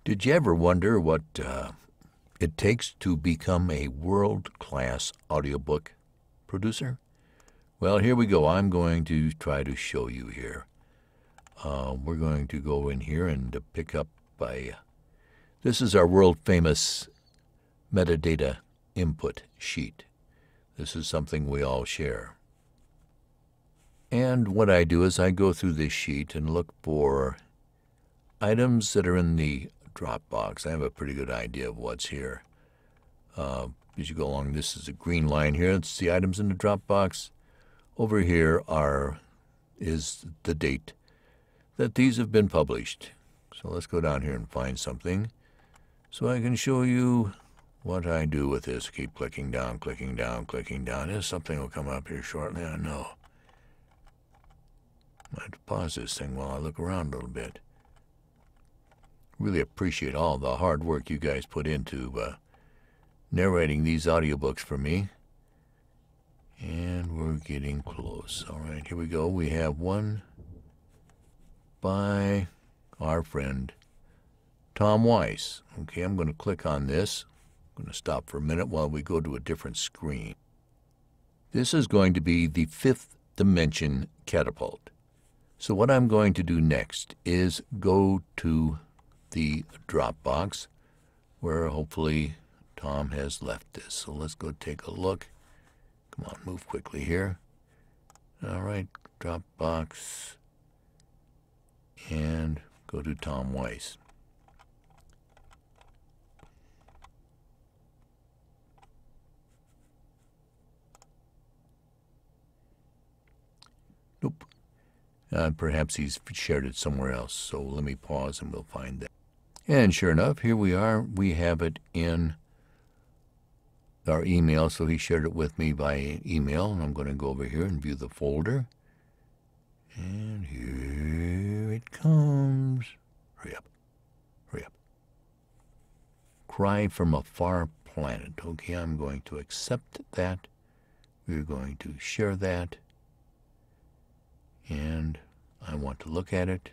Did you ever wonder what it takes to become a world-class audiobook producer? Well, here we go. I'm going to try to show you here. We're going to go in here and pick up by... This is our world-famous metadata input sheet. This is something we all share. And what I do is I go through this sheet and look for items that are in the Dropbox. I have a pretty good idea of what's here. As you go along, this is a green line here. It's the items in the Dropbox. Over here is the date that these have been published. So let's go down here and find something so I can show you what I do with this. Keep clicking down, clicking down, clicking down. There's something will come up here shortly, I know. I have to pause this thing while I look around a little bit. Really appreciate all the hard work you guys put into narrating these audiobooks for me. And we're getting close. All right, here we go. We have one by our friend Tom Weiss. Okay, I'm going to click on this. I'm going to stop for a minute while we go to a different screen. This is going to be the fifth dimension catapult. So what I'm going to do next is go to the Dropbox where hopefully Tom has left this. So let's go take a look. Come on, move quickly here. All right, Dropbox, and go to Tom Weiss. Nope. Perhaps he's shared it somewhere else. So let me pause and we'll find that. And sure enough, here we are. We have it in our email. So he shared it with me by email. And I'm going to go over here and view the folder. And here it comes. Hurry up. Hurry up. Cry from a Far Planet. Okay, I'm going to accept that. We're going to share that. And I want to look at it.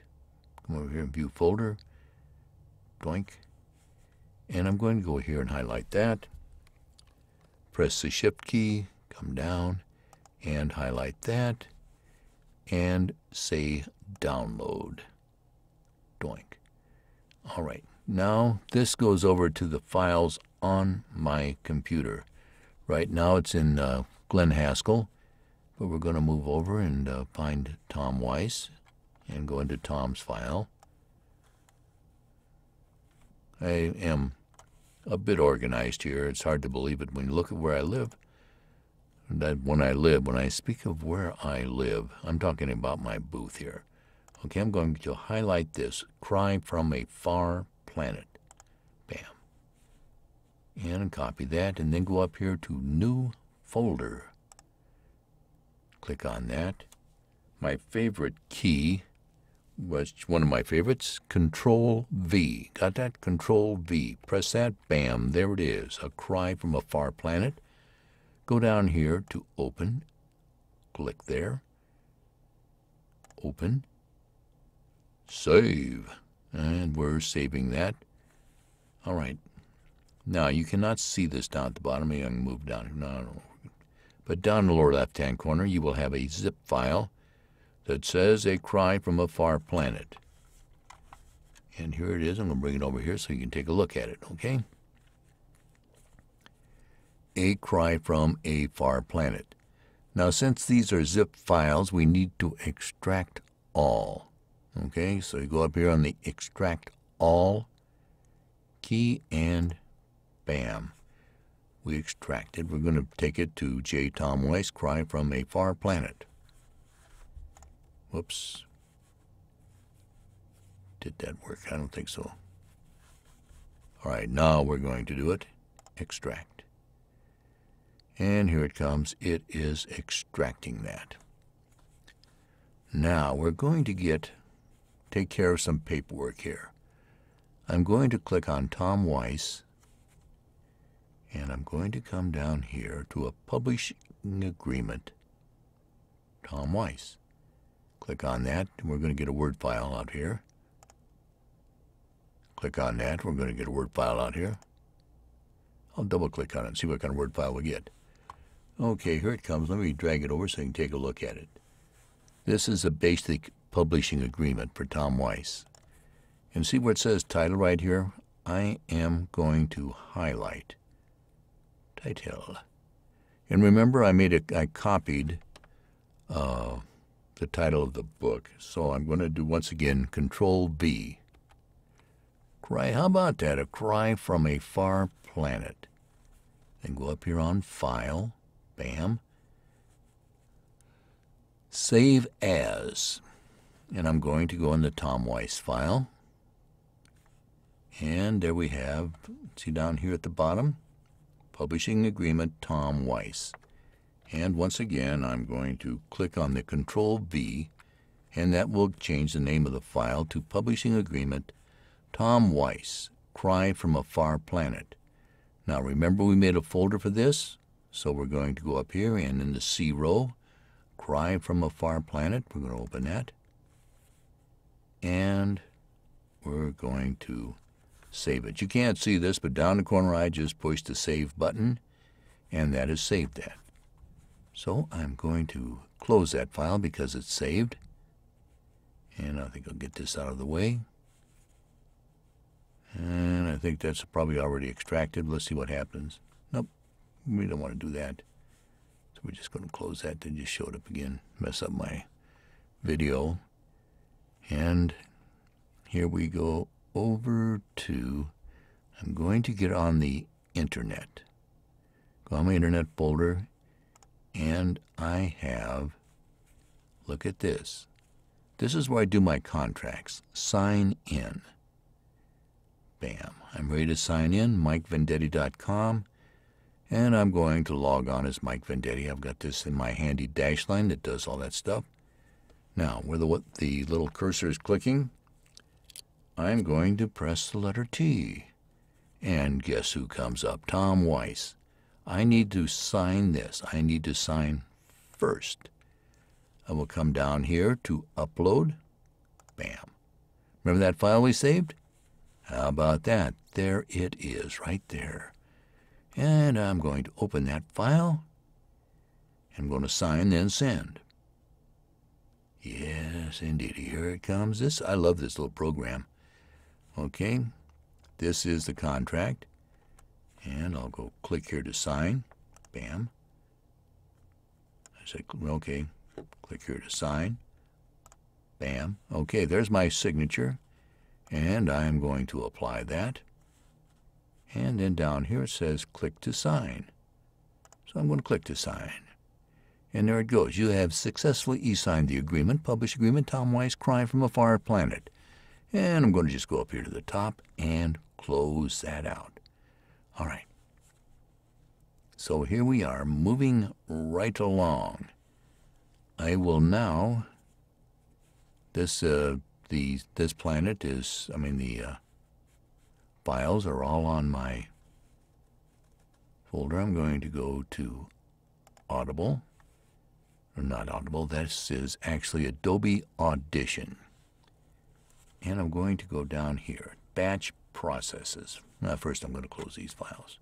Come over here and view folder. Doink. And I'm going to go here and highlight that. Press the Shift key, come down, and highlight that. And say download. Doink. All right. Now this goes over to the files on my computer. Right now it's in Glenn Haskell. But we're going to move over and find Tom Weiss and go into Tom's file. I am a bit organized here. It's hard to believe it when you look at where I live. When I speak of where I live, I'm talking about my booth here. Okay, I'm going to highlight this, Cry from a Far Planet. Bam. And copy that, and then go up here to New Folder. Click on that. My favorite key was one of my favorites, Control-V. Got that? Control-V. Press that. Bam. There it is. A Cry from a Far Planet. Go down here to Open. Click there. Open. Save. And we're saving that. All right. Now, you cannot see this down at the bottom. Maybe I can move down. No. But down in the lower left-hand corner, you will have a zip file that says A Cry from a Far Planet. And here it is. I'm going to bring it over here so you can take a look at it, okay? A Cry from a Far Planet. Now, since these are zip files, we need to extract all. Okay, so you go up here on the Extract All key, and bam. We extract it. We're going to take it to J. Tom Weiss, Cry from a Far Planet. Whoops. Did that work? I don't think so. All right, now we're going to do it. Extract. And here it comes. It is extracting that. Now we're going to take care of some paperwork here. I'm going to click on Tom Weiss, and I'm going to come down here to a publishing agreement. Tom Weiss. Click on that, and we're going to get a Word file out here. Click on that. We're going to get a Word file out here. I'll double click on it and see what kind of Word file we get. Okay, here it comes. Let me drag it over so you can take a look at it. This is a basic publishing agreement for Tom Weiss. And see where it says title right here? I am going to highlight title. And remember, I copied the title of the book. So I'm going to do, once again, Control V. Cry, how about that? A Cry from a Far Planet. Then go up here on File. Bam. Save As. And I'm going to go in the Tom Weiss file. And there we have, see down here at the bottom, Publishing Agreement Tom Weiss. And once again, I'm going to click on the Control V, and that will change the name of the file to Publishing Agreement Tom Weiss, Cry from a Far Planet. Now remember we made a folder for this, so we're going to go up here and in the C row, Cry from a Far Planet, we're going to open that. And we're going to save it. You can't see this, but down the corner I just pushed the Save button, and that has saved that. So I'm going to close that file because it's saved. And I think I'll get this out of the way. And I think that's probably already extracted. Let's see what happens. Nope, we don't want to do that. So we're just going to close that. Then just show it up again, mess up my video. And here we go over to, I'm going to get on the internet. Go on my internet folder, and I have, look at this. This is where I do my contracts. Sign in. Bam. I'm ready to sign in, MikeVendetti.com, and I'm going to log on as Mike Vendetti. I've got this in my handy dash line that does all that stuff. Now, where the little cursor is clicking, I'm going to press the letter T. And guess who comes up? Tom Weiss. I need to sign this. I need to sign first. I will come down here to upload. Bam. Remember that file we saved? How about that? There it is, right there. And I'm going to open that file. I'm going to sign, then send. Yes, indeed. Here it comes. I love this little program. Okay, this is the contract. And I'll go click here to sign. Bam. I said, okay, click here to sign. Bam. Okay, there's my signature. And I'm going to apply that. And then down here it says click to sign. So I'm going to click to sign. And there it goes. You have successfully e-signed the agreement, published agreement, Tom Weiss, Cry from a Far Planet. And I'm going to just go up here to the top and close that out. All right. So here we are, moving right along. I will now, this planet is, the files are all on my folder. I'm going to go to Audible. Or not Audible, this is actually Adobe Audition. And I'm going to go down here, Batch Processes. Now, first I'm going to close these files.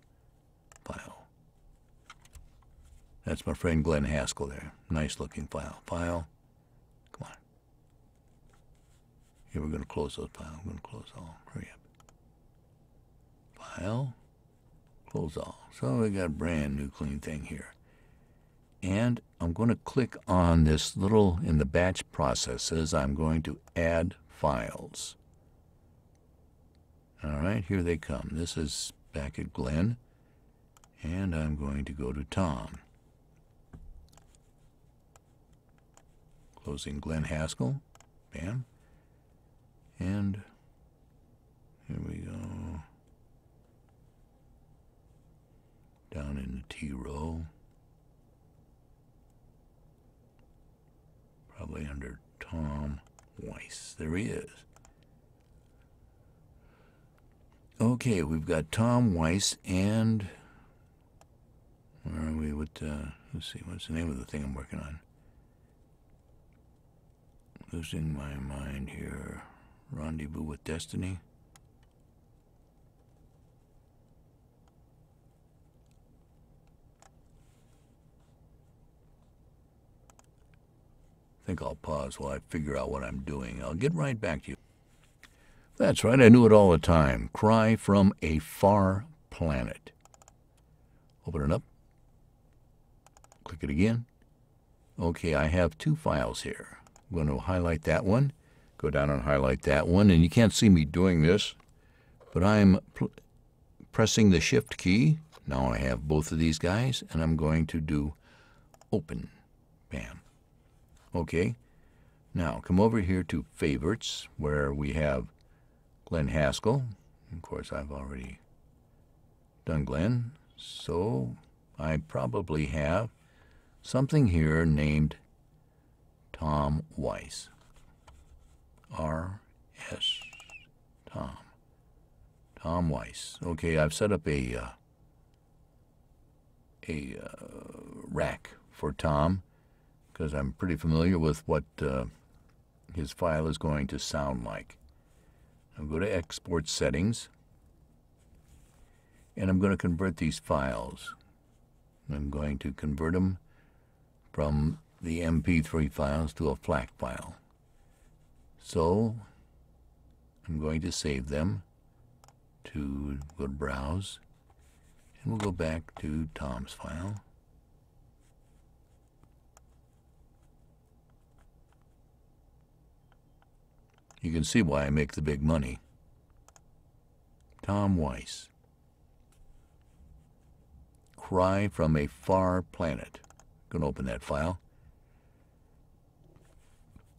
File. That's my friend Glenn Haskell there. Nice looking file. File. Come on. Here we're going to close those files. I'm going to close all. Hurry up. File. Close all. So we got a brand new clean thing here. And I'm going to click on this little, in the batch processes, I'm going to add files. All right, here they come. This is back at Glenn. And I'm going to go to Tom. Closing Glenn Haskell. Bam. And here we go. Down in the T row. Probably under Tom Weiss. There he is. Okay, we've got Tom Weiss and where are we with, let's see, what's the name of the thing I'm working on? Losing my mind here. Rendezvous with Destiny. think I'll pause while I figure out what I'm doing. I'll get right back to you. That's right, I knew it all the time. Cry from a Far Planet. Open it up. Click it again. Okay, I have two files here. I'm going to highlight that one, go down and highlight that one, and you can't see me doing this, but I'm pressing the Shift key. Now I have both of these guys, and I'm going to do Open. Bam. Okay, now come over here to Favorites, where we have Glenn Haskell. Of course, I've already done Glenn, so I probably have something here named Tom Weiss. R.S. Tom Weiss. Okay, I've set up a rack for Tom because I'm pretty familiar with what his file is going to sound like. I'll go to Export Settings, and I'm going to convert these files. I'm going to convert them from the MP3 files to a FLAC file. So I'm going to save them to go to Browse, and we'll go back to Tom's file. You can see why I make the big money. Tom Weiss. Cry from a Far Planet. I'm going to open that file.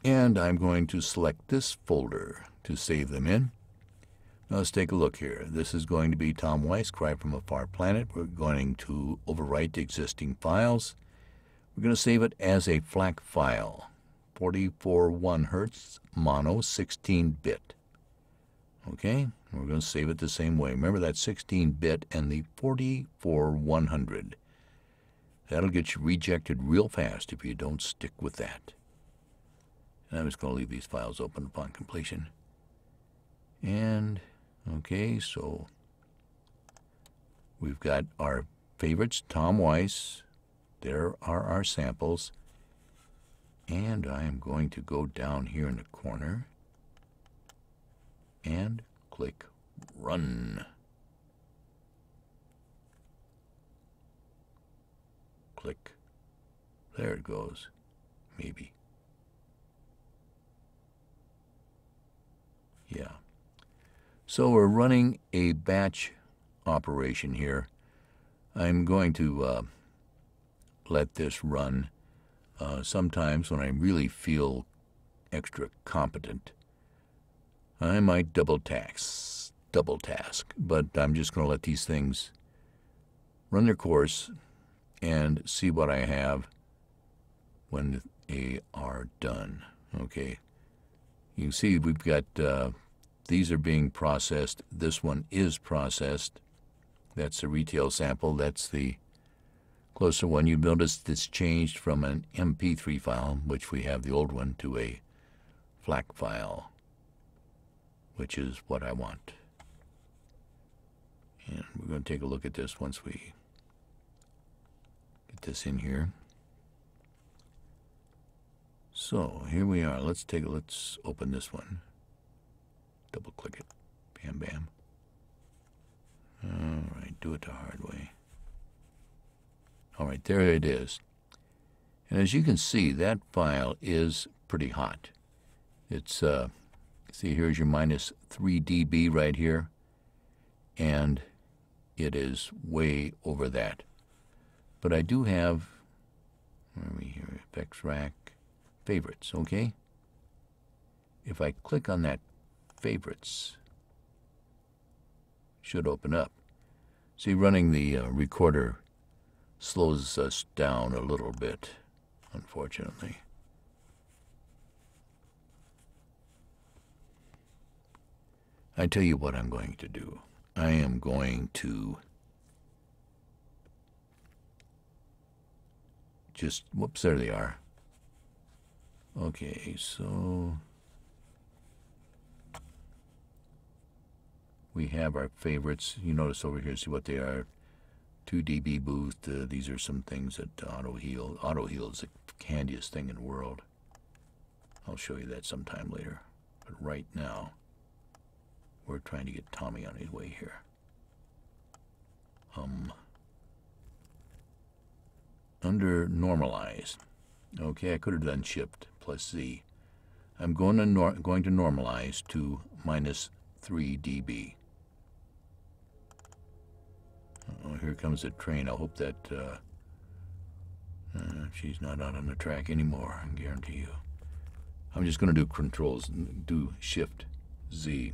And I'm going to select this folder to save them in. Now let's take a look here. This is going to be Tom Weiss, Cry from a Far Planet. We're going to overwrite existing files. We're going to save it as a FLAC file. 44.1 hertz mono 16-bit. Okay, we're going to save it the same way. Remember that 16-bit and the 44100. That'll get you rejected real fast if you don't stick with that. And I'm just going to leave these files open upon completion. And, okay, so we've got our favorites, Tom Weiss. There are our samples. And I am going to go down here in the corner and click Run. Click. There it goes. Maybe. Yeah. So we're running a batch operation here. I'm going to let this run. Sometimes when I really feel extra competent, I might double task, but I'm just going to let these things run their course and see what I have when they are done. Okay, you can see we've got these are being processed. This one is processed. That's the retail sample. That's the closer one. You notice this changed from an MP3 file, which we have the old one, to a FLAC file, which is what I want. And we're going to take a look at this once we get this in here. So here we are. Let's open this one. Double click it. Bam, bam. All right, do it the hard way. All right, there it is. And as you can see, that file is pretty hot. It's, see, here's your minus 3 dB right here, and it is way over that. But I do have, where are we here, effects rack, favorites, okay? If I click on that favorites, it should open up. See, running the recorder slows us down a little bit, unfortunately. I tell you what I'm going to do. I am going to just, whoops, there they are. Okay, so we have our favorites. You notice over here, see what they are. 2 dB boost. These are some things that auto heal. Auto heal is the handiest thing in the world. I'll show you that sometime later. But right now, we're trying to get Tommy on his way here. Under Normalize. Okay, I could have done Shift plus Z. I'm going to normalize to -3 dB. Oh, here comes a train. I hope that she's not out on the track anymore, I guarantee you. I'm just going to do Shift Z,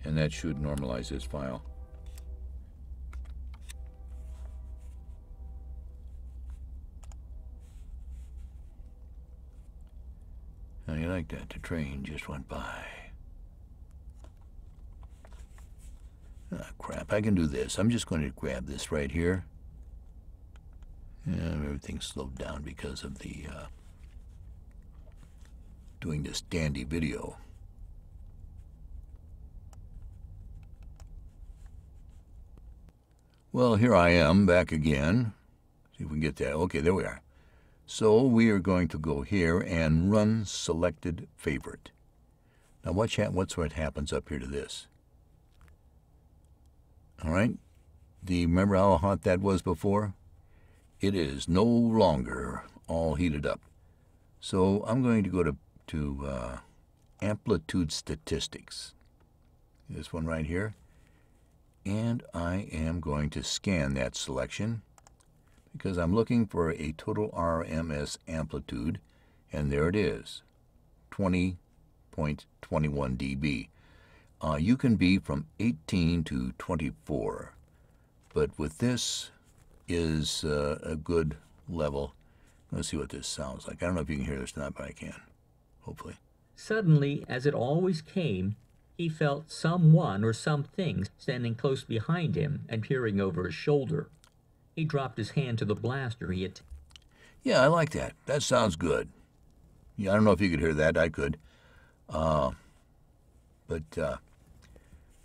and that should normalize this file. How do you like that? The train just went by. Ah, crap, I can do this. I'm just going to grab this right here. Yeah, everything's slowed down because of the doing this dandy video. Well, here I am back again. See if we can get that. Okay, there we are. So we are going to go here and run selected favorite. Now what's what happens up here to this? All right. Remember how hot that was before? It is no longer all heated up. So I'm going to go to amplitude statistics. This one right here. And I am going to scan that selection because I'm looking for a total RMS amplitude, and there it is, 20.21 dB. You can be from 18 to 24, but with this is a good level. Let's see what this sounds like. I don't know if you can hear this or not, but I can, hopefully. Suddenly, as it always came, he felt someone or something standing close behind him and peering over his shoulder. He dropped his hand to the blaster he had. Yeah, I like that. That sounds good. Yeah, I don't know if you could hear that. I could.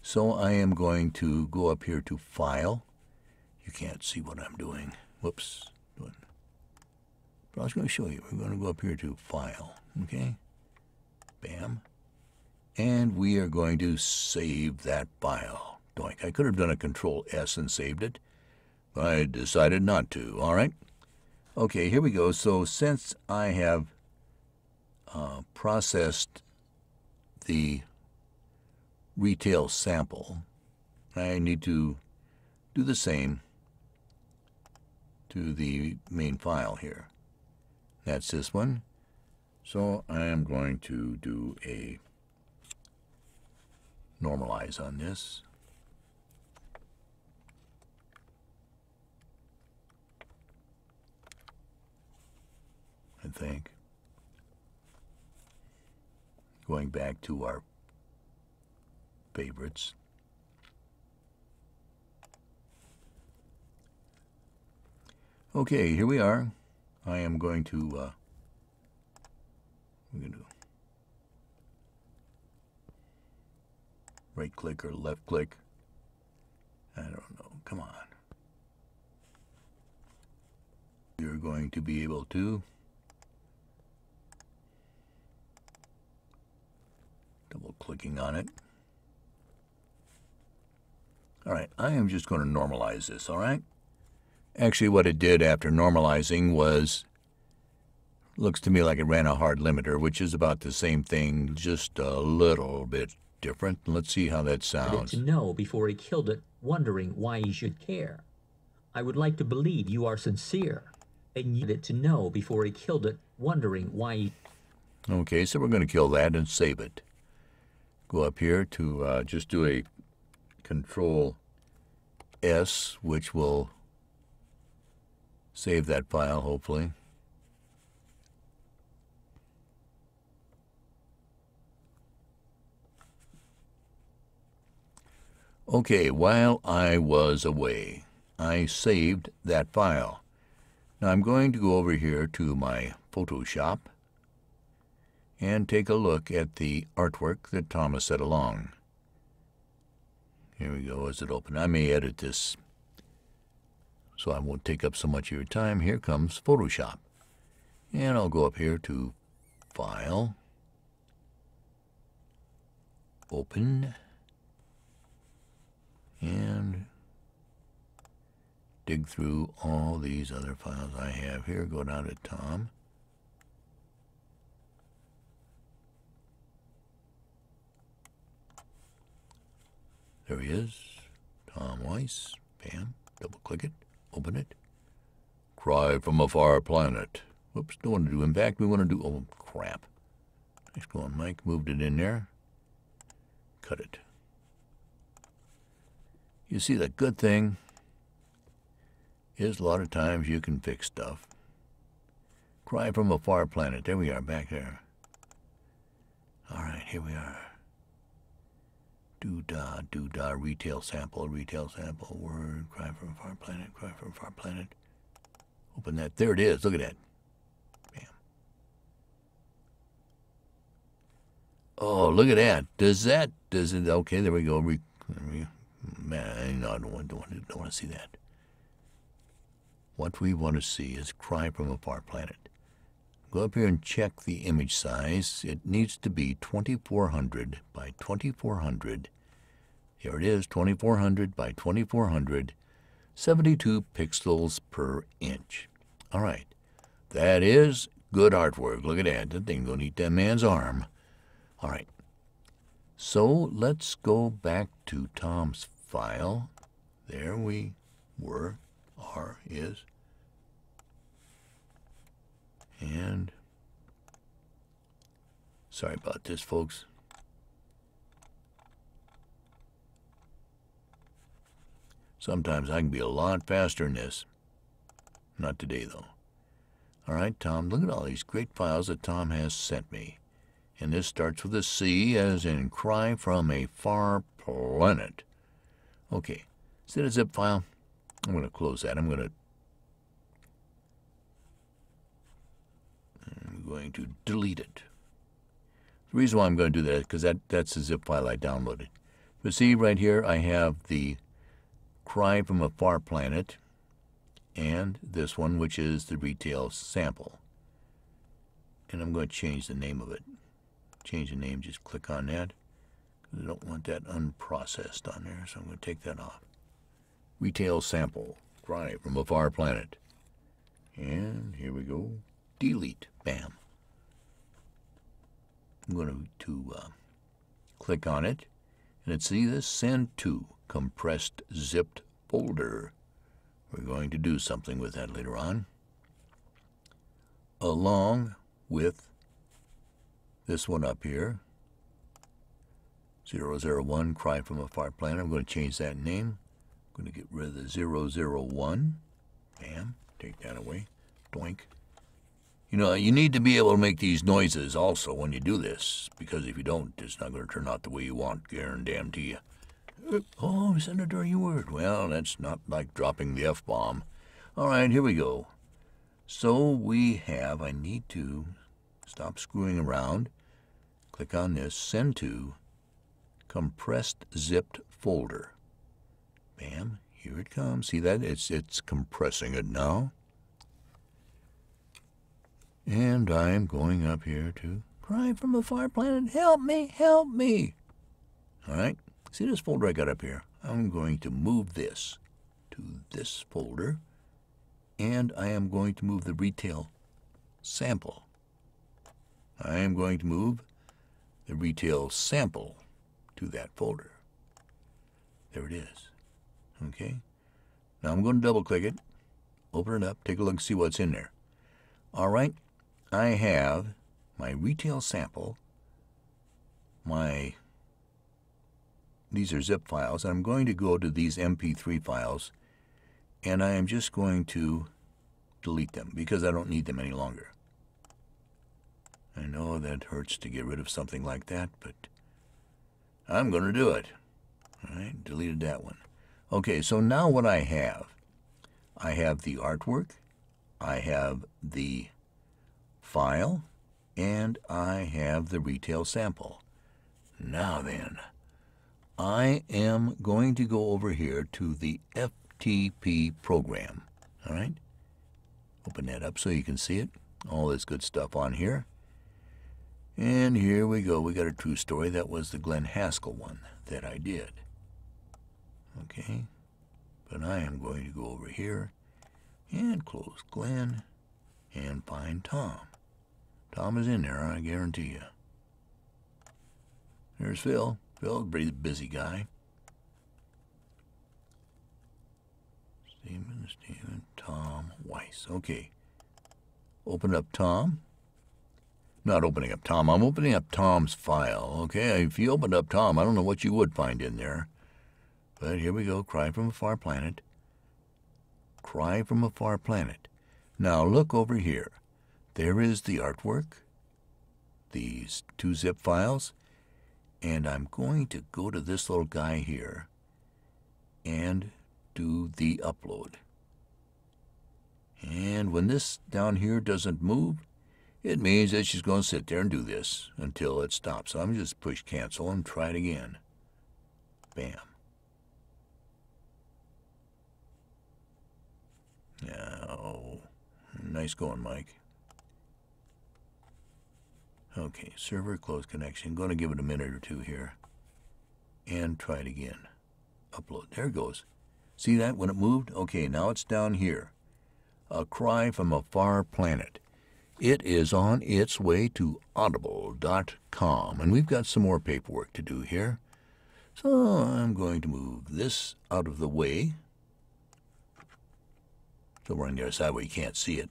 So I am going to go up here to File. You can't see what I'm doing. Whoops. But I was going to show you. We're going to go up here to File. Okay? Bam. And we are going to save that file. Doink. I could have done a Control S and saved it, but I decided not to. All right. Okay, here we go. So since I have processed the retail sample, I need to do the same to the main file here. That's this one. So I am going to do a normalize on this. I think. Going back to our favorites. Okay, here we are. I am going to we're going to right click or left click. I don't know. Come on. You're going to be able to double clicking on it. All right, I am just going to normalize this, all right? Actually, what it did after normalizing was, looks to me like it ran a hard limiter, which is about the same thing, just a little bit different. Let's see how that sounds. To know before he killed it, wondering why he should care. I would like to believe you are sincere, and you needed to know before he killed it, wondering why he... Okay, so we're going to kill that and save it. Go up here to just do a Control S, which will save that file, hopefully. Okay, while I was away, I saved that file. Now I'm going to go over here to my Photoshop and take a look at the artwork that Thomas set along. Here we go. Is it open? I may edit this so I won't take up so much of your time. Here comes Photoshop. And I'll go up here to File, open, and dig through all these other files I have here. Go down to Tom. There he is, Tom Weiss. Bam, double click it, open it. Cry from a Far Planet. Whoops, don't want to do. In fact, we want to do, oh crap. Nice going, Mike, moved it in there. Cut it. You see, the good thing is a lot of times you can fix stuff. Cry from a Far Planet. There we are, back there. All right, here we are. Doo-dah, retail sample, word, cry from a far planet, cry from a far planet. Open that. There it is. Look at that. Bam. Oh, look at that. Does it, okay, there we go. Man, I don't want to see that. What we want to see is cry from a far planet. Go up here and check the image size. It needs to be 2400 by 2400. Here it is, 2400 by 2400, 72 pixels per inch. All right, that is good artwork. Look at that. That thing gonna eat that man's arm. All right, so let's go back to Tom's file. There we were. Is. And sorry about this, folks. Sometimes I can be a lot faster than this. Not today, though. All right, Tom, look at all these great files that Tom has sent me. And this starts with a C, as in Cry from a Far Planet. Okay, is that a zip file? I'm going to close that. I'm going to delete it. The reason why I'm going to do that is because that's the zip file I downloaded. But see, right here I have the Cry from a Far Planet and this one, which is the retail sample. And I'm going to change the name of it. Change the name, just click on that. I don't want that unprocessed on there, so I'm going to take that off. Retail sample, Cry from a Far Planet. And here we go. Delete. Bam. I'm going to click on it. And let's see this. Send to compressed zipped folder. We're going to do something with that later on. Along with this one up here. 001, Cry from a Far Planet. I'm going to change that name. I'm going to get rid of the 001. Bam. Take that away. Doink. You know, you need to be able to make these noises also when you do this, because if you don't, it's not going to turn out the way you want, guarantee you. Oh, send a dirty word. Well, that's not like dropping the F-bomb. All right, here we go. So we have, I need to stop screwing around. Click on this, send to compressed zipped folder. Bam, here it comes. See that? It's compressing it now. And I'm going up here to Cry from a Far Planet. Help me, help me. All right. See this folder I got up here? I'm going to move this to this folder. And I am going to move the retail sample. I am going to move the retail sample to that folder. There it is. Okay. Now I'm going to double click it, open it up, take a look and see what's in there. All right. I have my retail sample, these are zip files. I'm going to go to these MP3 files, and I am just going to delete them because I don't need them any longer. I know that hurts to get rid of something like that, but I'm going to do it. All right, deleted that one. Okay, so now what I have the artwork, I have the file, and I have the retail sample. Now then, I am going to go over here to the FTP program. All right, open that up so you can see it. All this good stuff on here. And here we go. We got a true story. That was the Glenn Haskell one that I did. Okay. But I am going to go over here and close Glenn and find Tom. Tom is in there, I guarantee you. There's Phil. Phil, a pretty busy guy. Stephen, Tom Weiss. Okay. Open up Tom. Not opening up Tom. I'm opening up Tom's file. Okay, if you opened up Tom, I don't know what you would find in there. But here we go. Cry from a Far Planet. Cry from a Far Planet. Now look over here. There is the artwork. These 2 zip files. And I'm going to go to this little guy here and do the upload. And when this down here doesn't move, it means that she's going to sit there and do this until it stops. So I'm just push cancel and try it again. Bam. Oh, nice going, Mike. Okay, server close connection. Going to give it a minute or two here. And try it again. Upload. There it goes. See that when it moved? Okay, now it's down here. A Cry from a Far Planet. It is on its way to Audible.com. And we've got some more paperwork to do here. So I'm going to move this out of the way. So we're on the other side where you can't see it.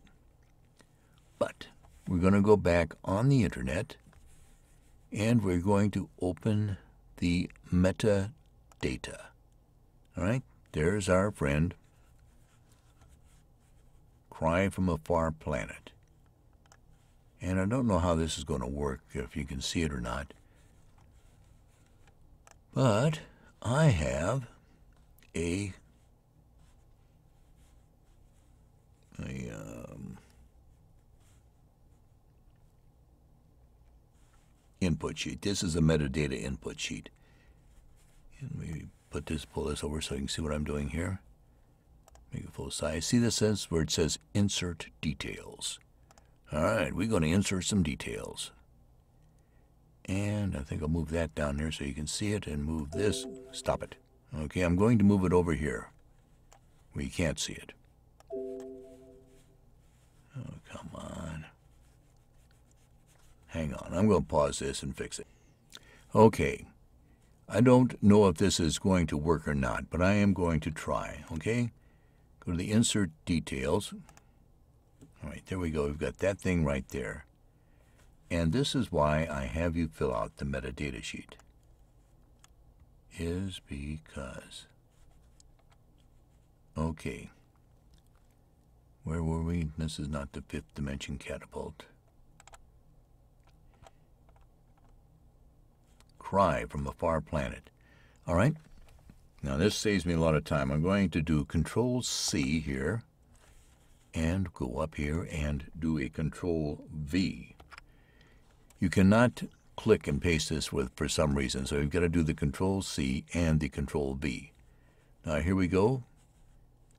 But we're going to go back on the internet and we're going to open the metadata. All right, there's our friend, Cry from a Far Planet. And I don't know how this is going to work, if you can see it or not. But I have a input sheet. This is a metadata input sheet. And we pull this over so you can see what I'm doing here. Make it full size. See this says where it says insert details. All right, we're going to insert some details. And I think I'll move that down there so you can see it and move this. Stop it. Okay, I'm going to move it over here where you can't see it. Oh, come on. Hang on. I'm going to pause this and fix it. Okay. I don't know if this is going to work or not, but I am going to try. Okay? Go to the insert details. All right, there we go. We've got that thing right there. And this is why I have you fill out the metadata sheet. Is because. Okay. Where were we? This is not the 5th dimension catapult. Cry from a Far Planet. All right. Now this saves me a lot of time. I'm going to do Control-C here and go up here and do a Control-V. You cannot click and paste this for some reason, so you've got to do the Control-C and the Control-V. Now here we go.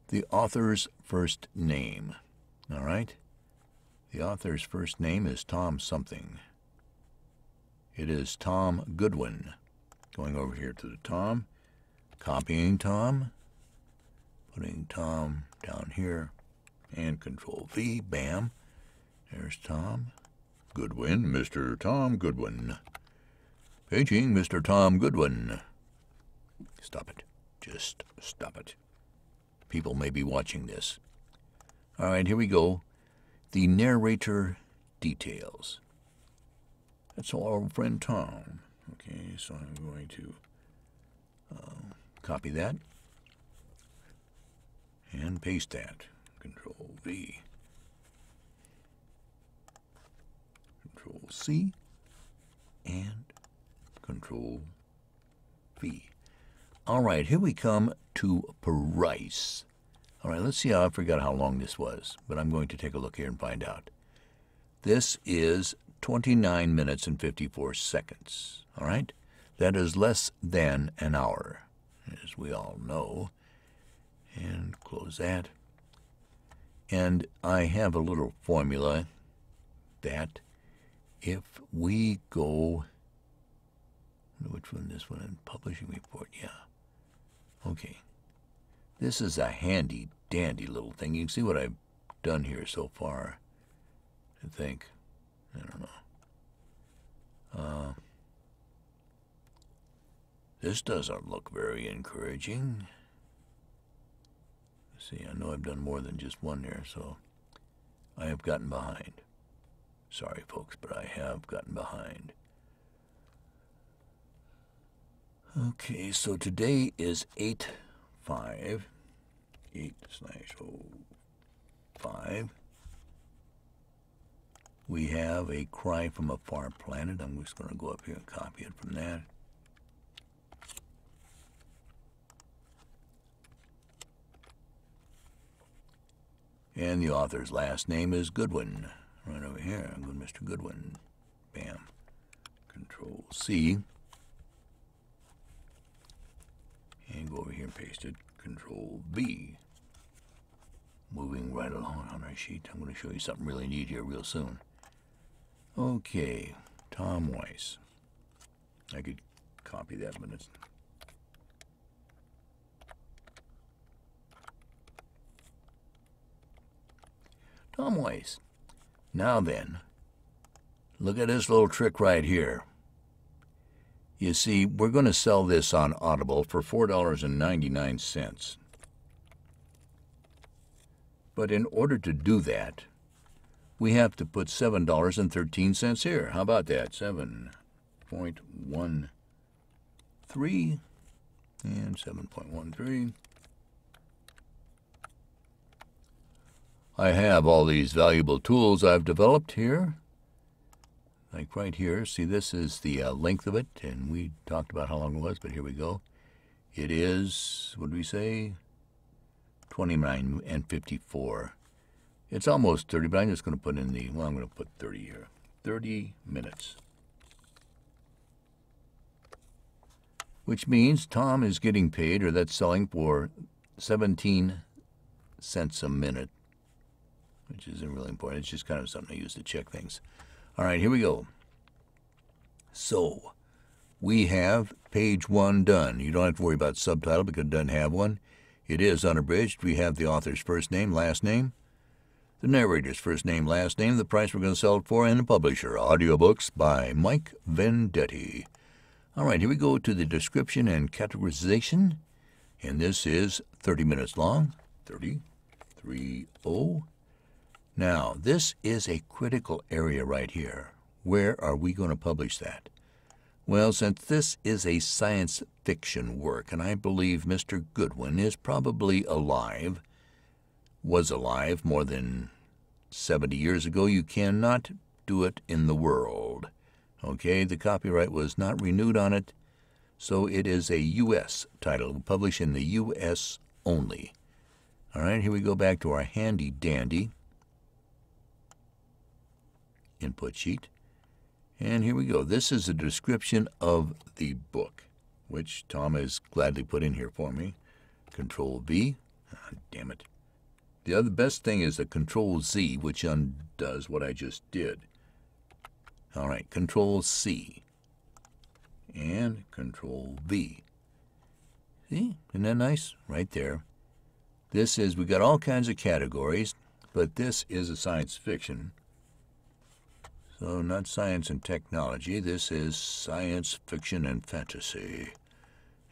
The author's first name. All right. The author's first name is Tom something. It is Tom Goodwin. Going over here to the Tom, copying Tom, putting Tom down here, and Control-V, bam. There's Tom Goodwin, Mr. Tom Goodwin. Paging Mr. Tom Goodwin. Stop it. Just stop it. People may be watching this. All right, here we go. The narrator details. That's our old friend Tom. Okay, so I'm going to copy that and paste that. Control-V. Control-C and Control-V. All right, here we come to price. All right, let's see how I forgot how long this was, but I'm going to take a look here and find out. This is 29 minutes and 54 seconds. All right, that is less than an hour, as we all know. And close that. And I have a little formula that if we go, which one, this one, publishing report, yeah. Okay. This is a handy dandy little thing. You can see what I've done here so far, I think. I don't know. This doesn't look very encouraging. See, I know I've done more than just one there, so I have gotten behind. Sorry, folks, but I have gotten behind. Okay, so today is 8/05. We have A Cry from a Far Planet. I'm just going to go up here and copy it from that. And the author's last name is Goodwin. Right over here. Good Mr. Goodwin. Bam. Control C. And go over here and paste it. Control V. Moving right along on our sheet. I'm going to show you something really neat here real soon. Okay. Tom Weiss. I could copy that, but it's... Tom Weiss. Now then, look at this little trick right here. You see, we're going to sell this on Audible for $4.99. But in order to do that, we have to put $7.13 here. How about that? 7.13 and 7.13. I have all these valuable tools I've developed here. Like right here, see, this is the length of it, and we talked about how long it was, but here we go. It is, what did we say? 29 and 54. It's almost 30, but I'm just going to put in the, well, I'm going to put 30 here. 30 minutes. Which means Tom is getting paid, or that's selling for 17 cents a minute, which isn't really important. It's just kind of something I use to check things. All right, here we go. So, we have page 1 done. You don't have to worry about subtitle because it doesn't have one. It is unabridged. We have the author's first name, last name, the narrator's first name, last name, the price we're going to sell it for, and the publisher. Audiobooks by Mike Vendetti. All right, here we go to the description and categorization. And this is 30 minutes long. 30. Now, this is a critical area right here. Where are we going to publish that? Well, since this is a science fiction work, and I believe Mr. Goodwin is probably alive, was alive more than 70 years ago, you cannot do it in the world. Okay, the copyright was not renewed on it, so it is a U.S. title, published in the U.S. only. All right, here we go back to our handy-dandy input sheet. And here we go. This is a description of the book, which Tom has gladly put in here for me. Control V. Ah, damn it. The other best thing is the Control Z, which undoes what I just did. All right, Control C. And Control V. See? Isn't that nice? Right there. This is, we got all kinds of categories, but this is a science fiction. So not science and technology. This is science fiction and fantasy.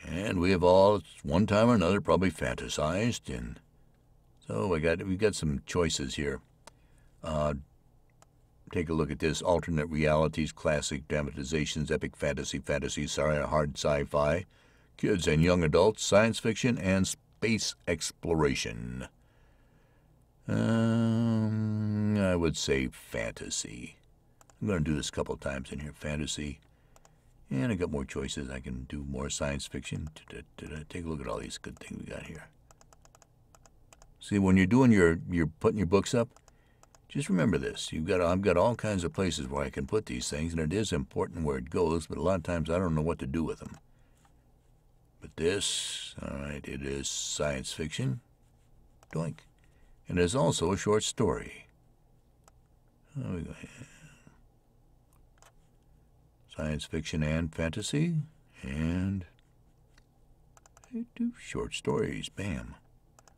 And we have all, one time or another, probably fantasized. And so we've got some choices here. Take a look at this. Alternate realities, classic dramatizations, epic fantasy, hard sci-fi, kids and young adults, science fiction, and space exploration. I would say fantasy. I'm going to do this a couple of times in here. Fantasy. And I got more choices. I can do more science fiction. Take a look at all these good things we got here. See, when you're doing you're putting your books up, just remember this. I've got all kinds of places where I can put these things, and it is important where it goes, but a lot of times I don't know what to do with them. But this, all right, it is science fiction. Doink. And there's also a short story. Oh, we go here. science fiction and fantasy, and I do short stories. Bam.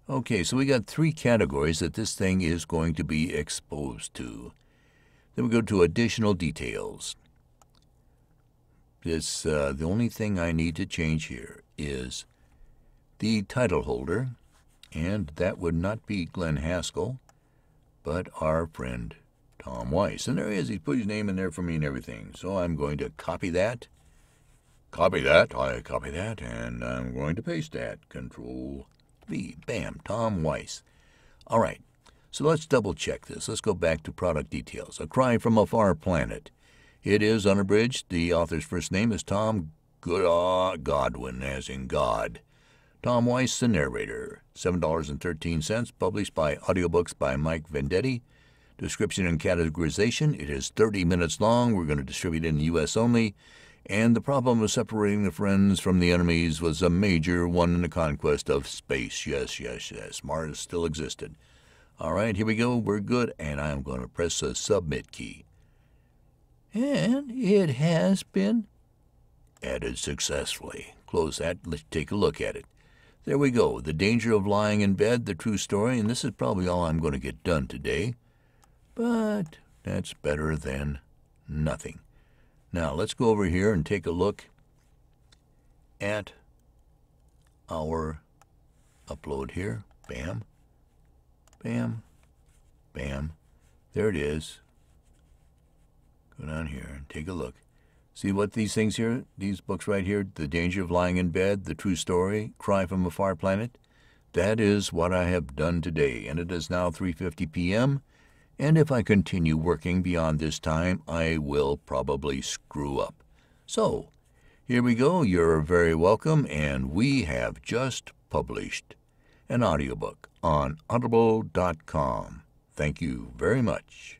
Okay, so we got 3 categories that this thing is going to be exposed to. Then we go to additional details. The only thing I need to change here is the title holder, and that would not be Glenn Haskell, but our friend Tom Weiss. And there he is. He's put his name in there for me and everything. So I'm going to copy that, and I'm going to paste that. Control V. Bam. Tom Weiss. All right. So let's double check this. Let's go back to product details. A Cry from a Far Planet. It is unabridged. The author's first name is Tom Godwin, as in God. Tom Weiss, the narrator. $7.13, published by Audiobooks by Mike Vendetti. Description and categorization. It is 30 minutes long. We're going to distribute it in the U.S. only. And the problem of separating the friends from the enemies was a major one in the conquest of space. Yes. Mars still existed. All right, here we go. We're good. And I'm going to press the submit key. And it has been added successfully. Close that. Let's take a look at it. There we go. The Danger of Lying in Bed, the true story. And this is probably all I'm going to get done today. But that's better than nothing. Now, let's go over here and take a look at our upload here. Bam. Bam. Bam. There it is. Go down here and take a look. See what these things here, these books right here, The Danger of Lying in Bed, The True Story, Cry from a Far Planet? That is what I have done today, and it is now 3:50 p.m., and if I continue working beyond this time, I will probably screw up. So, here we go. You're very welcome, and we have just published an audiobook on Audible.com. Thank you very much.